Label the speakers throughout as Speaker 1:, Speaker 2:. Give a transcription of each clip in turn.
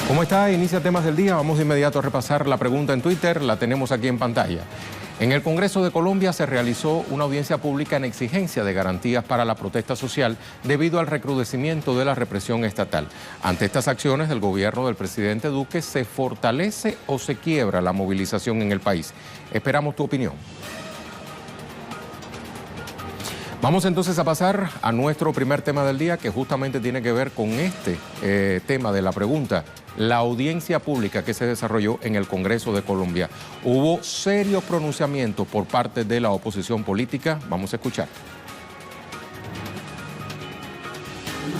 Speaker 1: ¿Cómo está? Inicia temas del día. Vamos de inmediato a repasar la pregunta en Twitter. La tenemos aquí en pantalla. En el Congreso de Colombia se realizó una audiencia pública en exigencia de garantías para la protesta social debido al recrudecimiento de la represión estatal. Ante estas acciones del gobierno del presidente Duque, ¿se fortalece o se quiebra la movilización en el país? Esperamos tu opinión. Vamos entonces a pasar a nuestro primer tema del día, que justamente tiene que ver con este tema de la pregunta. La audiencia pública que se desarrolló en el Congreso de Colombia. Hubo serios pronunciamientos por parte de la oposición política. Vamos a escuchar.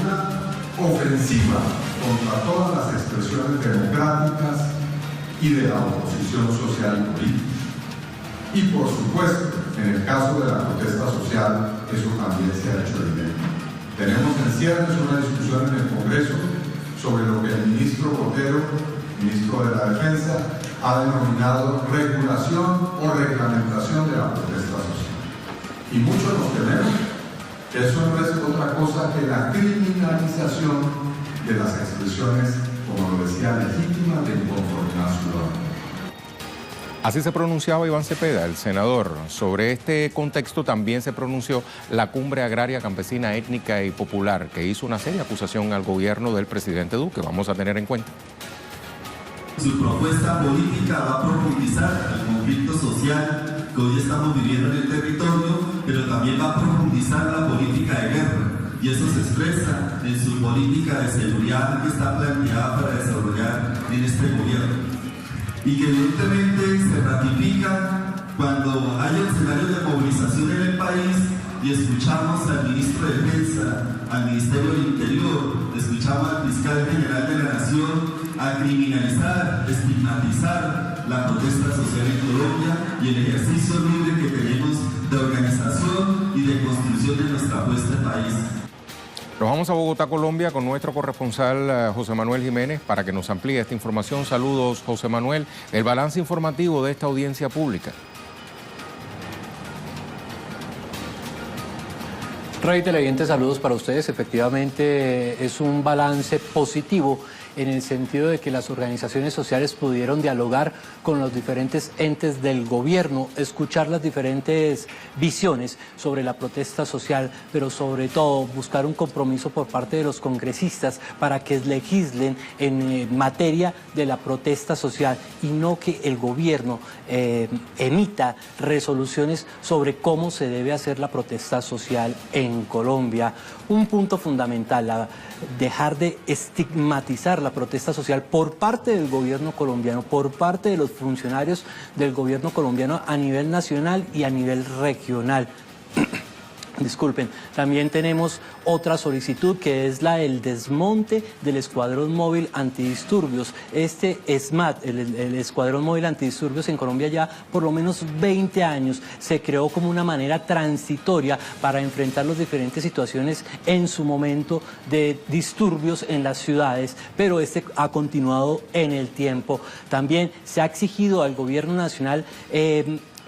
Speaker 2: Una ofensiva contra todas las expresiones democráticas y de la oposición social y política. Y por supuesto, en el caso de la protesta social, eso también se ha hecho evidente. Tenemos en ciernes una discusión en el Congreso sobre lo que el ministro Botero, ministro de la Defensa, ha denominado regulación o reglamentación de la protesta social. Y muchos nos tememos que eso no es otra cosa que la criminalización de las expresiones, como lo decía, legítimas de inconformidad ciudadana.
Speaker 1: Así se pronunciaba Iván Cepeda, el senador. Sobre este contexto también se pronunció la Cumbre Agraria Campesina Étnica y Popular, que hizo una seria acusación al gobierno del presidente Duque. Vamos a tener en cuenta.
Speaker 3: Su propuesta política va a profundizar el conflicto social que hoy estamos viviendo en el territorio, pero también va a profundizar la política de guerra. Y eso se expresa en su política de seguridad que está planteada para desarrollar en este gobierno. Y que evidentemente se ratifica cuando hay escenarios de movilización en el país y escuchamos al ministro de Defensa, al Ministerio del Interior, escuchamos al fiscal general de la Nación a criminalizar, estigmatizar la protesta social en Colombia y el ejercicio libre que tenemos de organización y de construcción de nuestra apuesta en país.
Speaker 1: Nos vamos a Bogotá, Colombia, con nuestro corresponsal José Manuel Jiménez para que nos amplíe esta información. Saludos, José Manuel. El balance informativo de esta audiencia pública.
Speaker 4: Rey televidentes, saludos para ustedes. Efectivamente, es un balance positivo en el sentido de que las organizaciones sociales pudieron dialogar con los diferentes entes del gobierno, escuchar las diferentes visiones sobre la protesta social, pero sobre todo buscar un compromiso por parte de los congresistas para que legislen en materia de la protesta social y no que el gobierno emita resoluciones sobre cómo se debe hacer la protesta social en Colombia. Un punto fundamental, dejar de estigmatizar la protesta social por parte del gobierno colombiano, por parte de los funcionarios del gobierno colombiano a nivel nacional y a nivel regional. Disculpen, también tenemos otra solicitud que es la del desmonte del Escuadrón Móvil Antidisturbios. Este ESMAD, el Escuadrón Móvil Antidisturbios en Colombia ya por lo menos 20 años, se creó como una manera transitoria para enfrentar las diferentes situaciones en su momento de disturbios en las ciudades, pero este ha continuado en el tiempo. También se ha exigido al gobierno nacional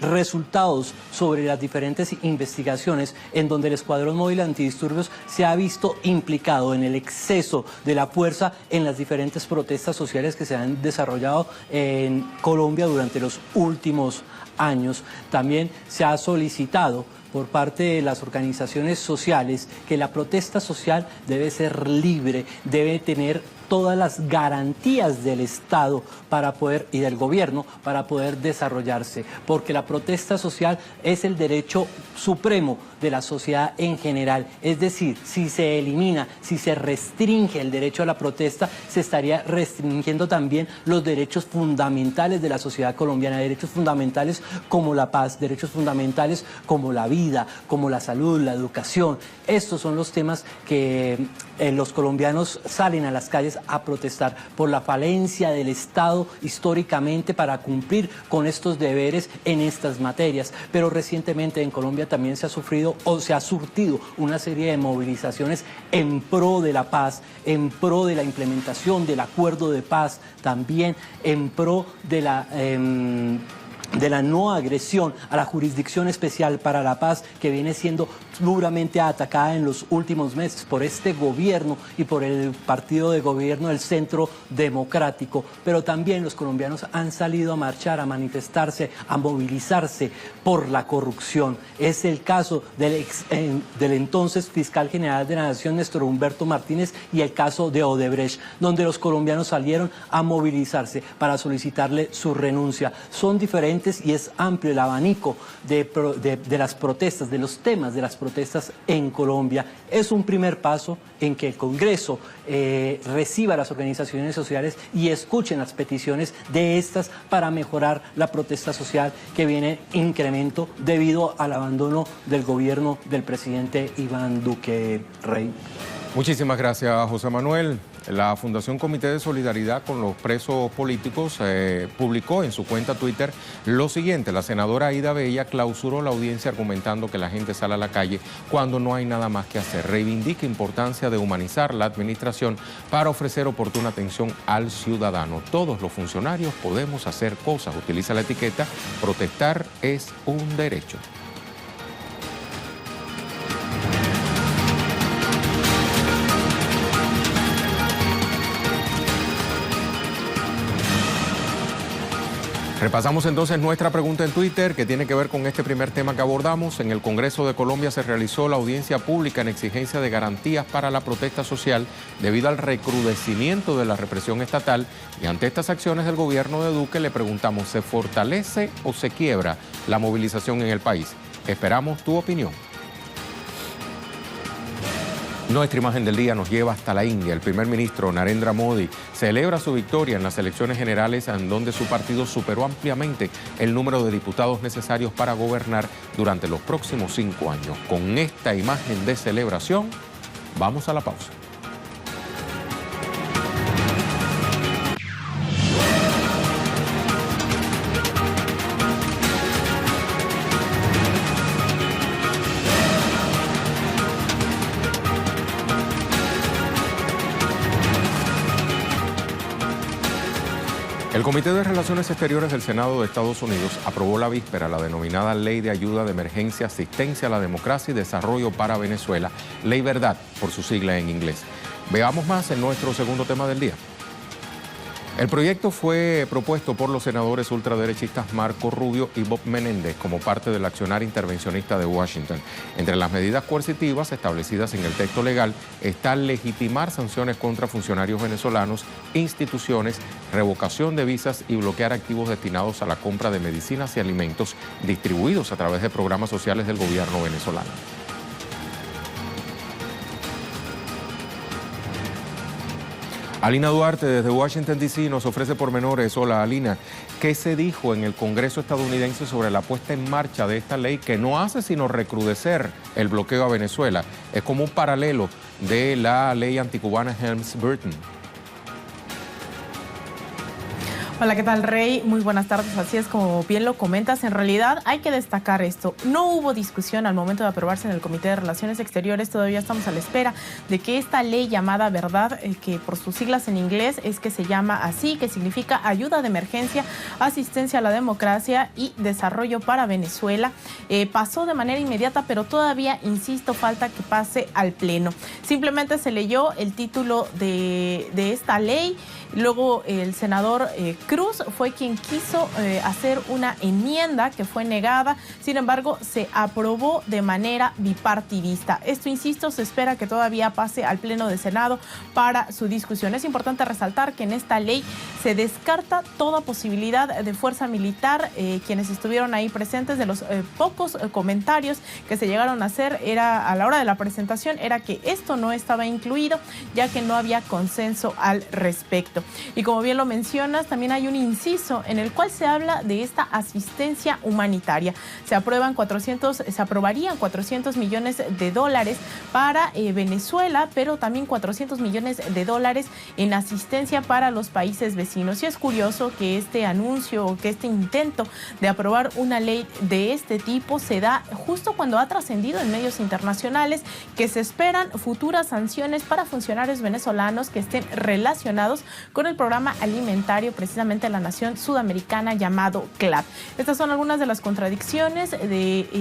Speaker 4: resultados sobre las diferentes investigaciones en donde el Escuadrón Móvil Antidisturbios se ha visto implicado en el exceso de la fuerza en las diferentes protestas sociales que se han desarrollado en Colombia durante los últimos años. También se ha solicitado por parte de las organizaciones sociales que la protesta social debe ser libre, debe tener todas las garantías del Estado para poder, y del gobierno para poder desarrollarse, porque la protesta social es el derecho supremo de la sociedad en general. Es decir, si se elimina, si se restringe el derecho a la protesta, se estaría restringiendo también los derechos fundamentales de la sociedad colombiana, derechos fundamentales como la paz, derechos fundamentales como la vida, como la salud, la educación. Estos son los temas que los colombianos salen a las calles a protestar por la falencia del Estado históricamente para cumplir con estos deberes en estas materias. Pero recientemente en Colombia también se ha sufrido o se ha surtido una serie de movilizaciones en pro de la paz, en pro de la implementación del acuerdo de paz, también en pro de la de la no agresión a la Jurisdicción Especial para la Paz, que viene siendo duramente atacada en los últimos meses por este gobierno y por el partido de gobierno del Centro Democrático. Pero también los colombianos han salido a marchar, a manifestarse, a movilizarse por la corrupción. Es el caso del entonces fiscal general de la Nación, Néstor Humberto Martínez, y el caso de Odebrecht, donde los colombianos salieron a movilizarse para solicitarle su renuncia. Son diferentes y es amplio el abanico de las protestas, de los temas de las protestas en Colombia. Es un primer paso en que el Congreso reciba a las organizaciones sociales y escuchen las peticiones de estas para mejorar la protesta social que viene en incremento debido al abandono del gobierno del presidente Iván Duque. Rey.
Speaker 1: Muchísimas gracias, José Manuel. La Fundación Comité de Solidaridad con los Presos Políticos publicó en su cuenta Twitter lo siguiente: la senadora Aida Bella clausuró la audiencia argumentando que la gente sale a la calle cuando no hay nada más que hacer. Reivindica importancia de humanizar la administración para ofrecer oportuna atención al ciudadano. Todos los funcionarios podemos hacer cosas. Utiliza la etiqueta: protestar es un derecho. Repasamos entonces nuestra pregunta en Twitter, que tiene que ver con este primer tema que abordamos. En el Congreso de Colombia se realizó la audiencia pública en exigencia de garantías para la protesta social debido al recrudecimiento de la represión estatal, y ante estas acciones del gobierno de Duque le preguntamos: ¿se fortalece o se quiebra la movilización en el país? Esperamos tu opinión. Nuestra imagen del día nos lleva hasta la India. El primer ministro Narendra Modi celebra su victoria en las elecciones generales, en donde su partido superó ampliamente el número de diputados necesarios para gobernar durante los próximos 5 años. Con esta imagen de celebración, vamos a la pausa. El Comité de Relaciones Exteriores del Senado de Estados Unidos aprobó la víspera la denominada Ley de Ayuda de Emergencia, Asistencia a la Democracia y Desarrollo para Venezuela, Ley Verdad, por su sigla en inglés. Veamos más en nuestro segundo tema del día. El proyecto fue propuesto por los senadores ultraderechistas Marco Rubio y Bob Menéndez como parte del accionar intervencionista de Washington. Entre las medidas coercitivas establecidas en el texto legal está legitimar sanciones contra funcionarios venezolanos, instituciones, revocación de visas y bloquear activos destinados a la compra de medicinas y alimentos distribuidos a través de programas sociales del gobierno venezolano. Alina Duarte desde Washington, D.C. nos ofrece pormenores. Hola, Alina. ¿Qué se dijo en el Congreso estadounidense sobre la puesta en marcha de esta ley que no hace sino recrudecer el bloqueo a Venezuela? Es como un paralelo de la ley anticubana Helms-Burton.
Speaker 5: Hola, ¿qué tal, Rey? Muy buenas tardes. Así es, como bien lo comentas, en realidad hay que destacar esto. No hubo discusión al momento de aprobarse en el Comité de Relaciones Exteriores. Todavía estamos a la espera de que esta ley llamada Verdad, que por sus siglas en inglés es que se llama así, que significa Ayuda de Emergencia, Asistencia a la Democracia y Desarrollo para Venezuela, pasó de manera inmediata, pero todavía, insisto, falta que pase al Pleno. Simplemente se leyó el título de esta ley. Luego el senador Cruz fue quien quiso hacer una enmienda que fue negada. Sin embargo, se aprobó de manera bipartidista. Esto, insisto, se espera que todavía pase al Pleno de Senado para su discusión. Es importante resaltar que en esta ley se descarta toda posibilidad de fuerza militar. Quienes estuvieron ahí presentes, de los pocos comentarios que se llegaron a hacer a la hora de la presentación, era que esto no estaba incluido, ya que no había consenso al respecto. Y como bien lo mencionas, también hay un inciso en el cual se habla de esta asistencia humanitaria. Se aprobarían 400 millones de dólares para Venezuela, pero también 400 millones de dólares en asistencia para los países vecinos. Y es curioso que este anuncio o que este intento de aprobar una ley de este tipo se da justo cuando ha trascendido en medios internacionales que se esperan futuras sanciones para funcionarios venezolanos que estén relacionados con el programa alimentario precisamente precisamente la nación sudamericana llamado CLAP. Estas son algunas de las contradicciones del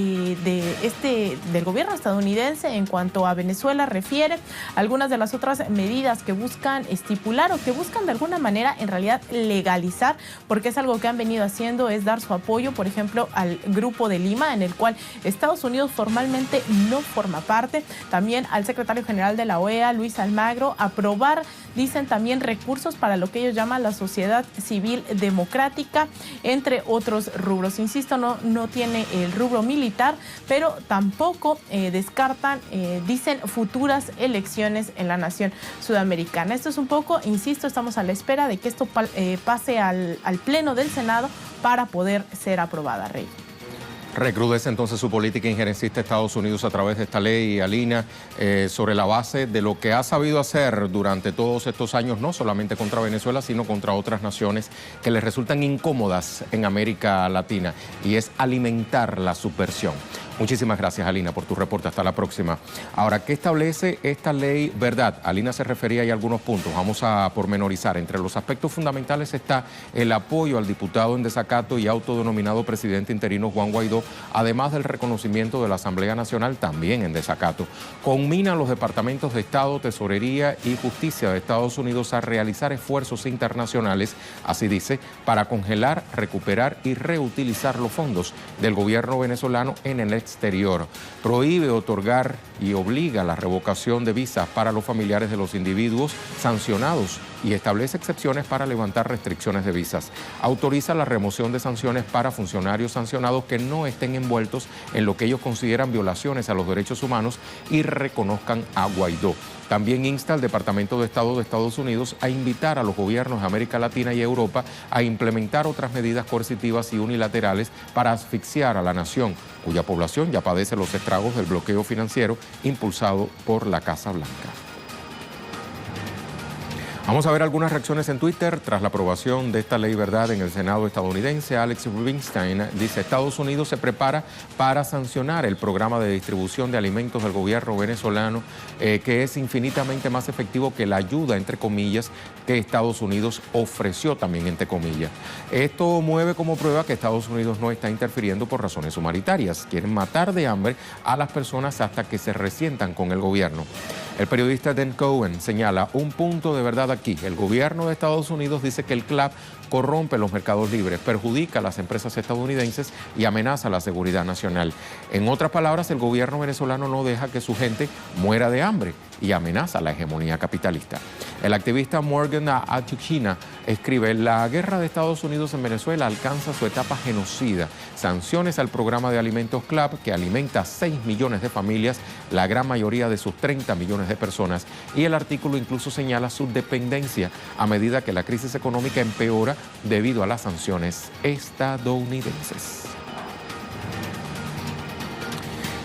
Speaker 5: gobierno estadounidense en cuanto a Venezuela refiere. Algunas de las otras medidas que buscan estipular o que buscan de alguna manera en realidad legalizar, porque es algo que han venido haciendo, es dar su apoyo, por ejemplo, al Grupo de Lima, en el cual Estados Unidos formalmente no forma parte. También al secretario general de la OEA, Luis Almagro, aprobar, dicen, también recursos para lo que ellos llaman la sociedad civil democrática, entre otros rubros. Insisto, no tiene el rubro militar, pero tampoco descartan, dicen, futuras elecciones en la nación sudamericana. Esto es un poco, insisto, estamos a la espera de que esto pase al Pleno del Senado para poder ser aprobada, Rey.
Speaker 1: Recrudece entonces su política injerencista Estados Unidos a través de esta ley, Alina, sobre la base de lo que ha sabido hacer durante todos estos años, no solamente contra Venezuela, sino contra otras naciones que les resultan incómodas en América Latina, y es alimentar la subversión. Muchísimas gracias, Alina, por tu reporte. Hasta la próxima. Ahora, ¿qué establece esta ley verdad? Alina se refería a algunos puntos. Vamos a pormenorizar. Entre los aspectos fundamentales está el apoyo al diputado en desacato y autodenominado presidente interino Juan Guaidó, además del reconocimiento de la Asamblea Nacional también en desacato. Conmina a los departamentos de Estado, Tesorería y Justicia de Estados Unidos a realizar esfuerzos internacionales, así dice, para congelar, recuperar y reutilizar los fondos del gobierno venezolano en el exterior. Prohíbe otorgar y obliga la revocación de visas para los familiares de los individuos sancionados y establece excepciones para levantar restricciones de visas. Autoriza la remoción de sanciones para funcionarios sancionados que no estén envueltos en lo que ellos consideran violaciones a los derechos humanos y reconozcan a Guaidó. También insta al Departamento de Estado de Estados Unidos a invitar a los gobiernos de América Latina y Europa a implementar otras medidas coercitivas y unilaterales para asfixiar a la nación, cuya población ya padece los estragos del bloqueo financiero impulsado por la Casa Blanca. Vamos a ver algunas reacciones en Twitter tras la aprobación de esta ley verdad en el Senado estadounidense. Alex Rubinstein dice: Estados Unidos se prepara para sancionar el programa de distribución de alimentos del gobierno venezolano, que es infinitamente más efectivo que la ayuda, entre comillas, que Estados Unidos ofreció también, entre comillas. Esto mueve como prueba que Estados Unidos no está interfiriendo por razones humanitarias. Quieren matar de hambre a las personas hasta que se resientan con el gobierno. El periodista Dan Cohen señala un punto de verdad aquí. El gobierno de Estados Unidos dice que el CLAP corrompe los mercados libres, perjudica a las empresas estadounidenses y amenaza la seguridad nacional. En otras palabras, el gobierno venezolano no deja que su gente muera de hambre y amenaza la hegemonía capitalista. El activista Morgan Atuchina escribe: la guerra de Estados Unidos en Venezuela alcanza su etapa genocida. Sanciones al programa de alimentos CLAP, que alimenta a 6 millones de familias, la gran mayoría de sus 30 millones de personas. Y el artículo incluso señala su dependencia a medida que la crisis económica empeora debido a las sanciones estadounidenses.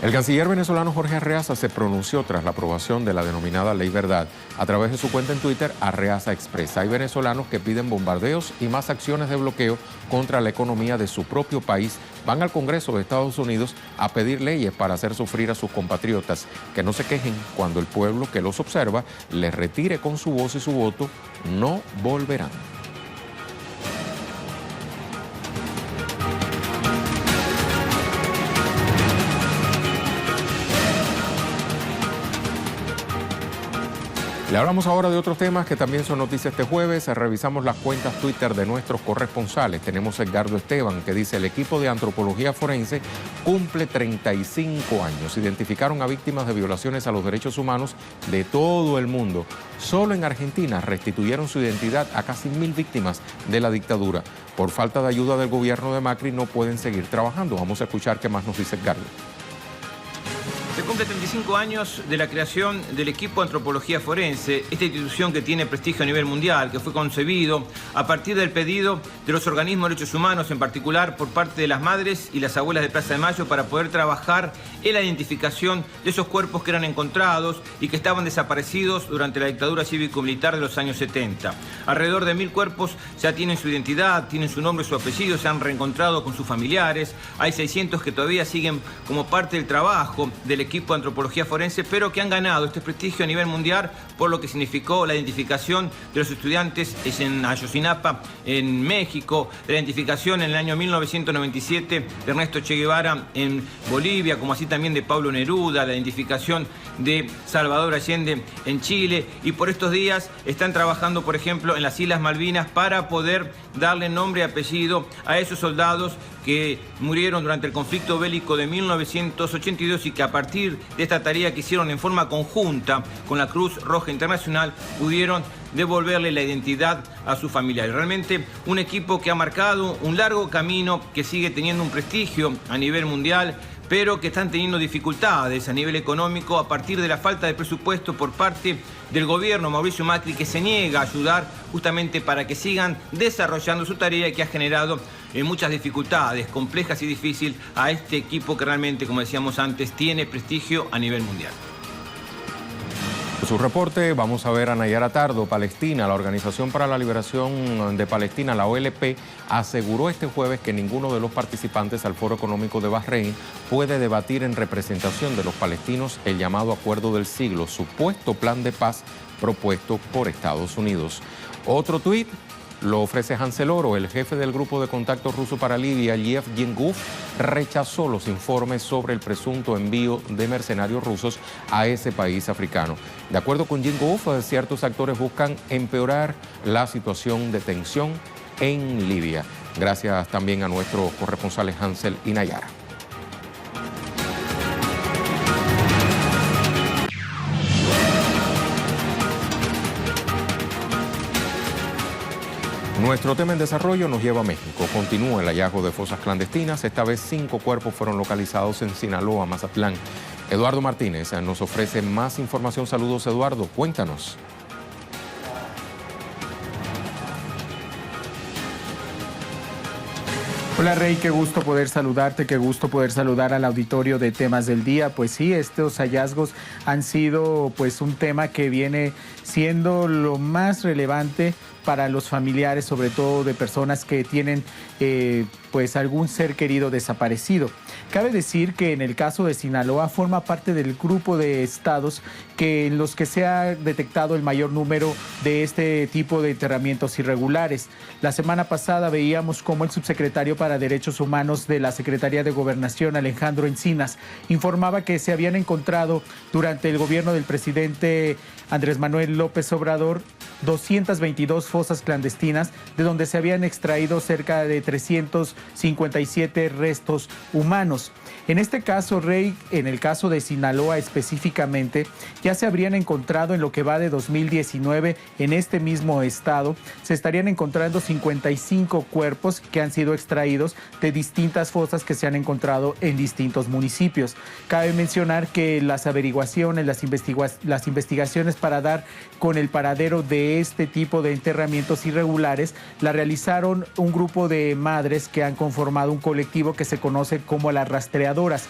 Speaker 1: El canciller venezolano Jorge Arreaza se pronunció tras la aprobación de la denominada Ley Verdad. A través de su cuenta en Twitter, Arreaza expresa: hay venezolanos que piden bombardeos y más acciones de bloqueo contra la economía de su propio país. Van al Congreso de Estados Unidos a pedir leyes para hacer sufrir a sus compatriotas. Que no se quejen cuando el pueblo que los observa les retire con su voz y su voto. No volverán. Le hablamos ahora de otros temas que también son noticias este jueves. Revisamos las cuentas Twitter de nuestros corresponsales. Tenemos a Edgardo Esteban, que dice: el equipo de antropología forense cumple 35 años. Identificaron a víctimas de violaciones a los derechos humanos de todo el mundo. Solo en Argentina restituyeron su identidad a casi 1000 víctimas de la dictadura. Por falta de ayuda del gobierno de Macri no pueden seguir trabajando. Vamos a escuchar qué más nos dice Edgardo.
Speaker 6: Se cumple 35 años de la creación del equipo de antropología forense, esta institución que tiene prestigio a nivel mundial, que fue concebido a partir del pedido de los organismos de derechos humanos, en particular por parte de las madres y las abuelas de Plaza de Mayo, para poder trabajar en la identificación de esos cuerpos que eran encontrados y que estaban desaparecidos durante la dictadura cívico-militar de los años 70. Alrededor de 1000 cuerpos ya tienen su identidad, tienen su nombre y su apellido, se han reencontrado con sus familiares. Hay 600 que todavía siguen como parte del trabajo del equipo equipo de antropología forense, pero que han ganado este prestigio a nivel mundial por lo que significó la identificación de los estudiantes en Ayotzinapa, en México, la identificación en el año 1997 de Ernesto Che Guevara en Bolivia, como así también de Pablo Neruda, la identificación de Salvador Allende en Chile, y por estos días están trabajando, por ejemplo, en las Islas Malvinas para poder darle nombre y apellido a esos soldados que murieron durante el conflicto bélico de 1982 y que a partir de esta tarea que hicieron en forma conjunta con la Cruz Roja Internacional pudieron devolverle la identidad a sus familiares. Realmente un equipo que ha marcado un largo camino, que sigue teniendo un prestigio a nivel mundial, pero que están teniendo dificultades a nivel económico a partir de la falta de presupuesto por parte del gobierno Mauricio Macri, que se niega a ayudar justamente para que sigan desarrollando su tarea y que ha generado muchas dificultades complejas y difíciles a este equipo que realmente, como decíamos antes, tiene prestigio a nivel mundial.
Speaker 1: Su reporte, vamos a ver a Nayara Tardo. Palestina, la Organización para la Liberación de Palestina, la OLP, aseguró este jueves que ninguno de los participantes al Foro Económico de Bahrein puede debatir en representación de los palestinos el llamado Acuerdo del Siglo, supuesto plan de paz propuesto por Estados Unidos. Otro tuit lo ofrece Hansel Oro. El jefe del grupo de contacto ruso para Libia, Yev Yenguf, rechazó los informes sobre el presunto envío de mercenarios rusos a ese país africano. De acuerdo con Yenguf, ciertos actores buscan empeorar la situación de tensión en Libia. Gracias también a nuestros corresponsales Hansel y Nayara. Nuestro tema en desarrollo nos lleva a México. Continúa el hallazgo de fosas clandestinas. Esta vez 5 cuerpos fueron localizados en Sinaloa, Mazatlán. Eduardo Martínez nos ofrece más información. Saludos, Eduardo. Cuéntanos.
Speaker 7: Hola Rey, qué gusto poder saludarte, qué gusto poder saludar al auditorio de Temas del Día. Pues sí, estos hallazgos han sido pues un tema que viene siendo lo más relevante para los familiares, sobre todo de personas que tienen pues algún ser querido desaparecido. Cabe decir que en el caso de Sinaloa forma parte del grupo de estados en los que se ha detectado el mayor número de este tipo de enterramientos irregulares. La semana pasada veíamos cómo el subsecretario para Derechos Humanos de la Secretaría de Gobernación, Alejandro Encinas, informaba que se habían encontrado durante el gobierno del presidente Andrés Manuel López Obrador 222 fosas clandestinas, de donde se habían extraído cerca de 357 restos humanos. En este caso, Rey, en el caso de Sinaloa específicamente, ya se habrían encontrado en lo que va de 2019 en este mismo estado, se estarían encontrando 55 cuerpos que han sido extraídos de distintas fosas que se han encontrado en distintos municipios. Cabe mencionar que las averiguaciones, las investigaciones para dar con el paradero de este tipo de enterramientos irregulares la realizaron un grupo de madres que han conformado un colectivo que se conoce como las rastreadoras.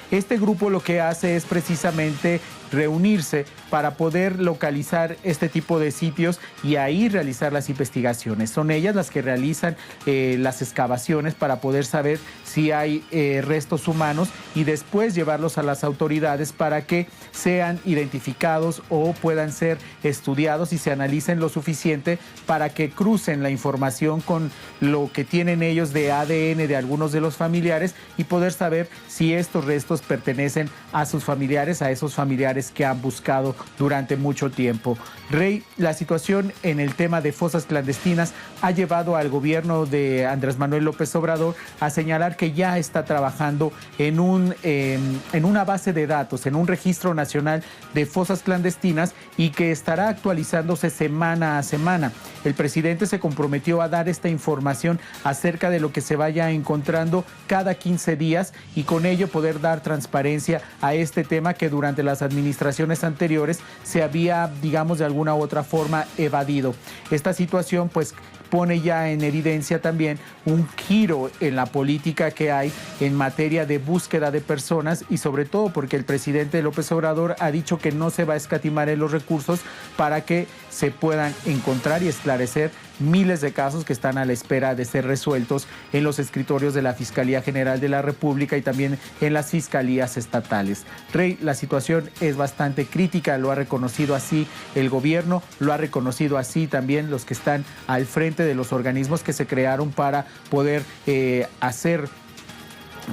Speaker 7: Este grupo lo que hace es precisamente reunirse para poder localizar este tipo de sitios y ahí realizar las investigaciones. Son ellas las que realizan las excavaciones para poder saber si hay restos humanos y después llevarlos a las autoridades para que sean identificados o puedan ser estudiados y se analicen lo suficiente para que crucen la información con lo que tienen ellos de ADN de algunos de los familiares y poder saber si estos restos pertenecen a sus familiares, a esos familiares que han buscado durante mucho tiempo. Rey, la situación en el tema de fosas clandestinas ha llevado al gobierno de Andrés Manuel López Obrador a señalar que ya está trabajando en una base de datos, en un registro nacional de fosas clandestinas y que estará actualizándose semana a semana. El presidente se comprometió a dar esta información acerca de lo que se vaya encontrando cada 15 días y con ello poder dar transparencia a este tema que durante las administraciones anteriores se había, digamos, de alguna u otra forma evadido. Esta situación pues pone ya en evidencia también un giro en la política que hay en materia de búsqueda de personas y sobre todo porque el presidente López Obrador ha dicho que no se va a escatimar en los recursos para que se puedan encontrar y esclarecer miles de casos que están a la espera de ser resueltos en los escritorios de la Fiscalía General de la República y también en las fiscalías estatales. Rey, la situación es bastante crítica, lo ha reconocido así el gobierno, lo ha reconocido así también los que están al frente de los organismos que se crearon para poder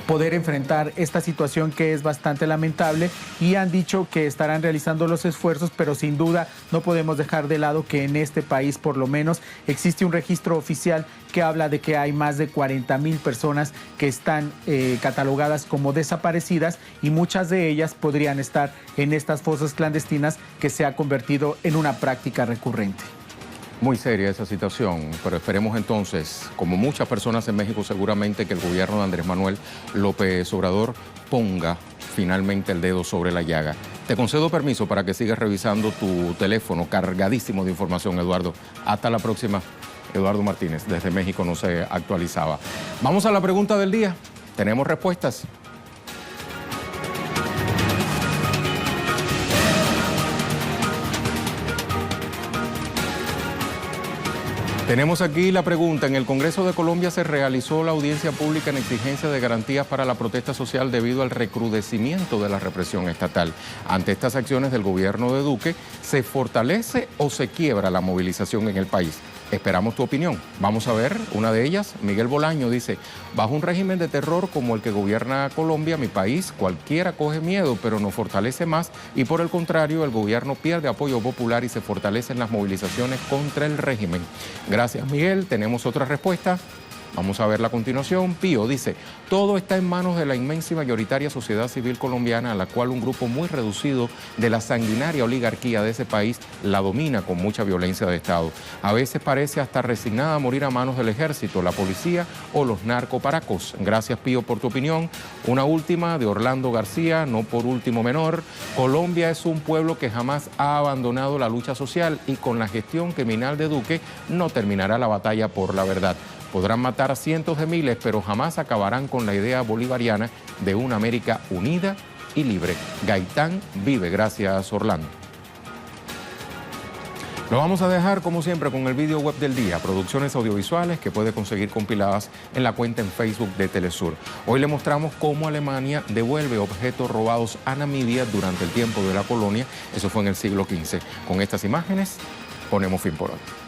Speaker 7: poder enfrentar esta situación que es bastante lamentable y han dicho que estarán realizando los esfuerzos, pero sin duda no podemos dejar de lado que en este país por lo menos existe un registro oficial que habla de que hay más de 40,000 personas que están catalogadas como desaparecidas y muchas de ellas podrían estar en estas fosas clandestinas que se ha convertido en una práctica recurrente.
Speaker 1: Muy seria esa situación, pero esperemos entonces, como muchas personas en México seguramente, que el gobierno de Andrés Manuel López Obrador ponga finalmente el dedo sobre la llaga. Te concedo permiso para que sigas revisando tu teléfono cargadísimo de información, Eduardo. Hasta la próxima. Eduardo Martínez, desde México no se actualizaba. Vamos a la pregunta del día. ¿Tenemos respuestas? Tenemos aquí la pregunta. En el Congreso de Colombia se realizó la audiencia pública en exigencia de garantías para la protesta social debido al recrudecimiento de la represión estatal. Ante estas acciones del gobierno de Duque, ¿se fortalece o se quiebra la movilización en el país? Esperamos tu opinión. Vamos a ver una de ellas. Miguel Bolaño dice: bajo un régimen de terror como el que gobierna Colombia, mi país, cualquiera coge miedo, pero nos fortalece más y por el contrario, el gobierno pierde apoyo popular y se fortalecen las movilizaciones contra el régimen. Gracias, Miguel. Tenemos otra respuesta. Vamos a verla a continuación. Pío dice: todo está en manos de la inmensa y mayoritaria sociedad civil colombiana, a la cual un grupo muy reducido de la sanguinaria oligarquía de ese país la domina con mucha violencia de Estado. A veces parece hasta resignada a morir a manos del ejército, la policía o los narcoparacos. Gracias, Pío, por tu opinión. Una última de Orlando García, no por último menor. Colombia es un pueblo que jamás ha abandonado la lucha social y con la gestión criminal de Duque no terminará la batalla por la verdad. Podrán matar a cientos de miles, pero jamás acabarán con la idea bolivariana de una América unida y libre. Gaitán vive. Gracias, Orlando. Lo vamos a dejar, como siempre, con el video web del día, producciones audiovisuales que puede conseguir compiladas en la cuenta en Facebook de Telesur. Hoy le mostramos cómo Alemania devuelve objetos robados a Namibia durante el tiempo de la colonia. Eso fue en el siglo XV. Con estas imágenes ponemos fin por hoy.